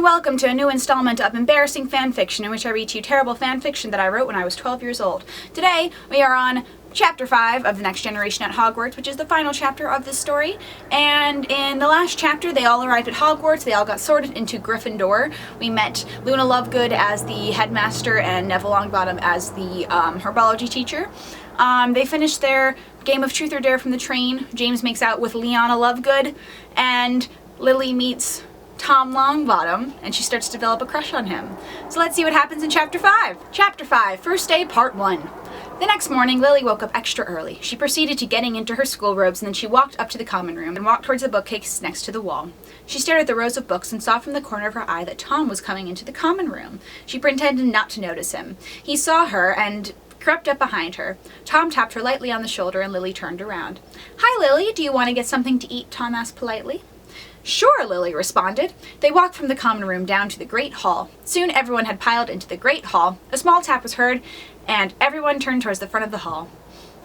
welcome to a new installment of Embarrassing Fanfiction, in which I read to you terrible fanfiction that I wrote when I was 12 years old. Today, we are on Chapter 5 of The Next Generation at Hogwarts, which is the final chapter of this story. And in the last chapter, they all arrived at Hogwarts. They all got sorted into Gryffindor. We met Luna Lovegood as the headmaster and Neville Longbottom as the herbology teacher. They finished their game of Truth or Dare from the train. James makes out with Leona Lovegood, and Lily meets Tom Longbottom, and she starts to develop a crush on him. So let's see what happens in Chapter 5. Chapter 5, First Day, Part 1. The next morning, Lily woke up extra early. She proceeded to getting into her school robes, and then she walked up to the common room and walked towards the bookcase next to the wall. She stared at the rows of books and saw from the corner of her eye that Tom was coming into the common room. She pretended not to notice him. He saw her and crept up behind her. Tom tapped her lightly on the shoulder, and Lily turned around. "Hi, Lily. Do you want to get something to eat?" Tom asked politely. "Sure," Lily responded. They walked from the common room down to the Great Hall. Soon everyone had piled into the Great Hall. A small tap was heard, and everyone turned towards the front of the hall.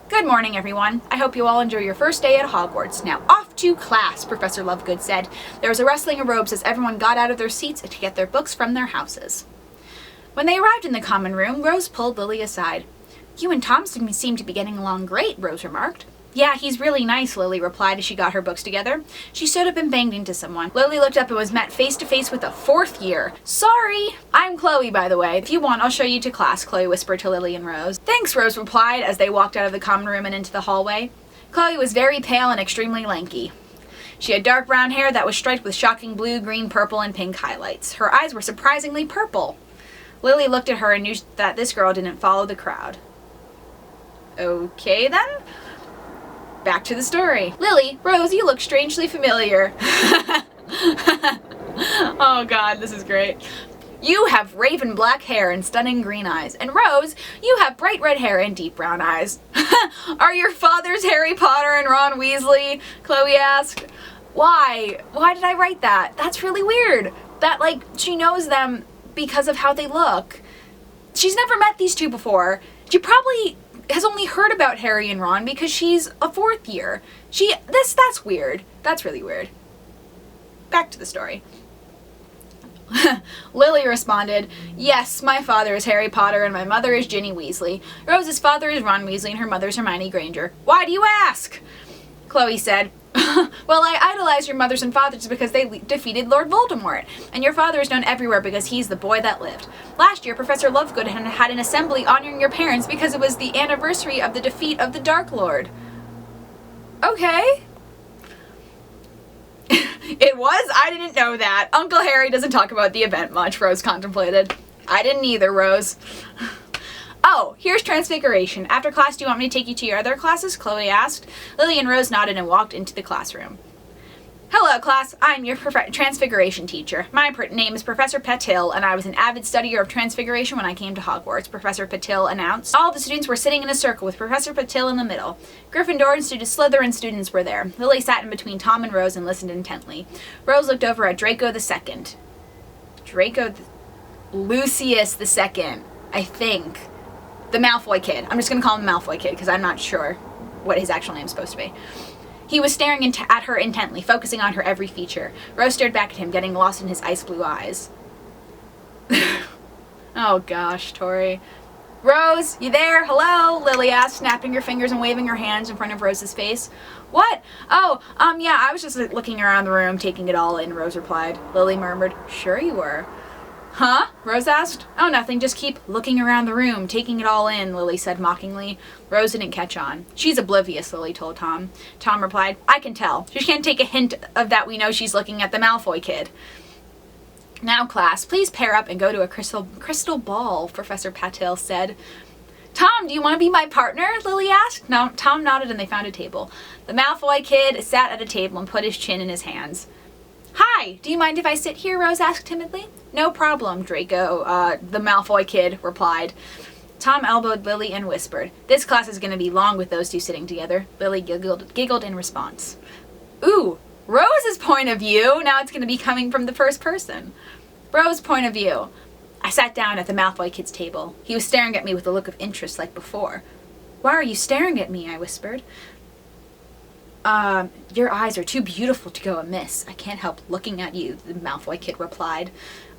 "Good morning, everyone. I hope you all enjoy your first day at Hogwarts. Now off to class," Professor Lovegood said. There was a rustling of robes as everyone got out of their seats to get their books from their houses. When they arrived in the common room, Rose pulled Lily aside. "You and Tom seem to be getting along great," Rose remarked. "Yeah, he's really nice," Lily replied as she got her books together. She stood up and banged into someone. Lily looked up and was met face to face with a fourth year. "Sorry! I'm Chloe, by the way. If you want, I'll show you to class," Chloe whispered to Lily and Rose. "Thanks," Rose replied as they walked out of the common room and into the hallway. Chloe was very pale and extremely lanky. She had dark brown hair that was striped with shocking blue, green, purple, and pink highlights. Her eyes were surprisingly purple. Lily looked at her and knew that this girl didn't follow the crowd. Okay, then. Back to the story. "Lily, Rose, you look strangely familiar." Oh god, this is great. "You have raven black hair and stunning green eyes. And Rose, you have bright red hair and deep brown eyes." "Are your fathers Harry Potter and Ron Weasley?" Chloe asked. Why? Why did I write that? That's really weird. That, like, she knows them because of how they look. She's never met these two before. She probably has only heard about Harry and Ron because she's a fourth year. That's weird. That's really weird. Back to the story. Lily responded, "Yes, my father is Harry Potter and my mother is Ginny Weasley. Rose's father is Ron Weasley and her mother's Hermione Granger." "Why do you ask?" Chloe said, "Well, I idolize your mothers and fathers because they defeated Lord Voldemort, and your father is known everywhere because he's the boy that lived. Last year, Professor Lovegood had an assembly honoring your parents because it was the anniversary of the defeat of the Dark Lord." Okay. "It was? I didn't know that. Uncle Harry doesn't talk about the event much," Rose contemplated. "I didn't either, Rose." "Oh, here's Transfiguration. After class, do you want me to take you to your other classes?" Chloe asked. Lily and Rose nodded and walked into the classroom. "Hello, class. I'm your Transfiguration teacher. My name is Professor Patil, and I was an avid studier of Transfiguration when I came to Hogwarts," Professor Patil announced. All the students were sitting in a circle with Professor Patil in the middle. Gryffindor and Slytherin students were there. Lily sat in between Tom and Rose and listened intently. Rose looked over at Draco II. Lucius II, I think. The Malfoy kid. I'm just going to call him Malfoy kid because I'm not sure what his actual name is supposed to be. He was staring at her intently, focusing on her every feature. Rose stared back at him, getting lost in his ice blue eyes. Oh gosh, Tori. "Rose, you there? Hello?" Lily asked, snapping her fingers and waving her hands in front of Rose's face. "What? Oh, yeah, I was just looking around the room, taking it all in," Rose replied. Lily murmured, "Sure you were." "Huh?" Rose asked. "Oh, nothing. Just keep looking around the room, taking it all in," Lily said mockingly. Rose didn't catch on. "She's oblivious," Lily told Tom. Tom replied, "I can tell. She can't take a hint of that. We know she's looking at the Malfoy kid." "Now, class, please pair up and go to a crystal ball," Professor Patil said. "Tom, do you want to be my partner?" Lily asked. No, Tom nodded and they found a table. The Malfoy kid sat at a table and put his chin in his hands. "Hi, do you mind if I sit here?" Rose asked timidly. "No problem," Draco, the Malfoy kid, replied. Tom elbowed Lily and whispered, "This class is going to be long with those two sitting together." Lily giggled in response. "Ooh, Rose's point of view! Now it's going to be coming from the first person." "Rose's point of view." I sat down at the Malfoy kid's table. He was staring at me with a look of interest like before. "Why are you staring at me?" I whispered. Your eyes are too beautiful to go amiss. I can't help looking at you, the Malfoy kid replied.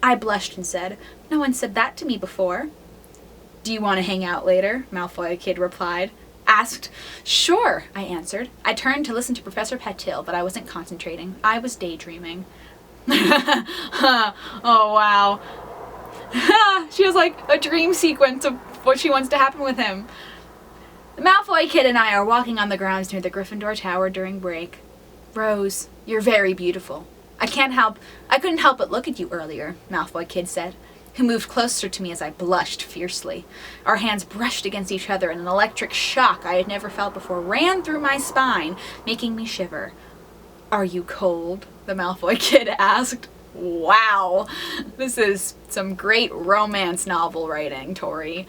I blushed and said, no one said that to me before. Do you want to hang out later? Malfoy kid replied. Asked. Sure, I answered. I turned to listen to Professor Patil, but I wasn't concentrating. I was daydreaming. Oh, wow. She has like a dream sequence of what she wants to happen with him. The Malfoy kid and I are walking on the grounds near the Gryffindor Tower during break. Rose, you're very beautiful. I couldn't help but look at you earlier, Malfoy kid said, who moved closer to me as I blushed fiercely. Our hands brushed against each other and an electric shock I had never felt before ran through my spine, making me shiver. Are you cold? The Malfoy kid asked. Wow, this is some great romance novel writing, Tori.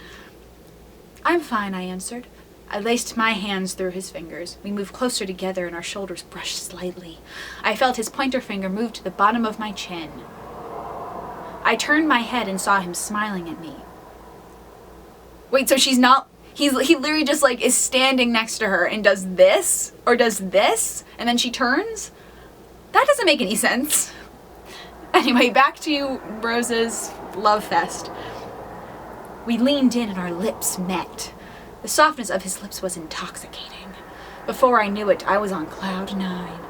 I'm fine, I answered. I laced my hands through his fingers. We moved closer together and our shoulders brushed slightly. I felt his pointer finger move to the bottom of my chin. I turned my head and saw him smiling at me. Wait, so she's not... He literally just like is standing next to her and does this? Or does this? And then she turns? That doesn't make any sense. Anyway, back to Rose's love fest. We leaned in and our lips met. The softness of his lips was intoxicating. Before I knew it, I was on cloud 9.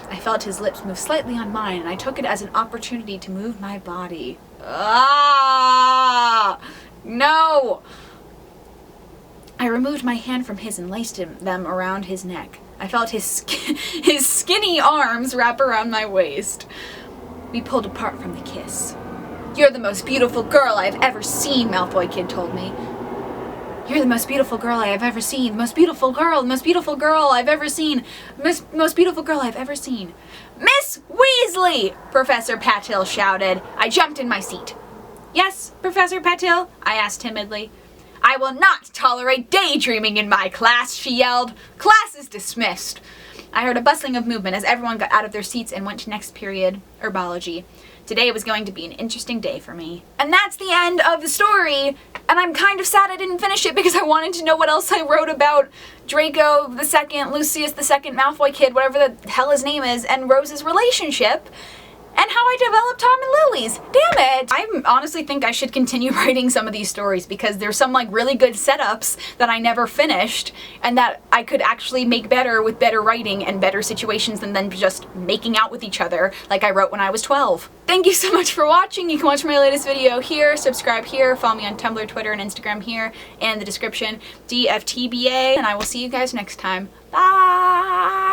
I felt his lips move slightly on mine, and I took it as an opportunity to move my body. Ah! No! I removed my hand from his and laced them around his neck. I felt his skinny arms wrap around my waist. We pulled apart from the kiss. You're the most beautiful girl I've ever seen, Malfoy kid told me. You're the most beautiful girl I have ever seen. The most beautiful girl. The most beautiful girl I've ever seen. Most beautiful girl I've ever seen. Miss Weasley! Professor Patil shouted. I jumped in my seat. Yes, Professor Patil? I asked timidly. I will not tolerate daydreaming in my class, she yelled. Class is dismissed. I heard a bustling of movement as everyone got out of their seats and went to next period, herbology. Today was going to be an interesting day for me. And that's the end of the story, and I'm kind of sad I didn't finish it because I wanted to know what else I wrote about Draco the Second, Lucius the Second, Malfoy kid, whatever the hell his name is, and Rose's relationship, and how I developed Tom and Lily's. Damn it! I honestly think I should continue writing some of these stories because there's some like really good setups that I never finished and that I could actually make better with better writing and better situations than then just making out with each other like I wrote when I was 12. Thank you so much for watching. You can watch my latest video here, subscribe here, follow me on Tumblr, Twitter, and Instagram here, and in the description, DFTBA, and I will see you guys next time. Bye!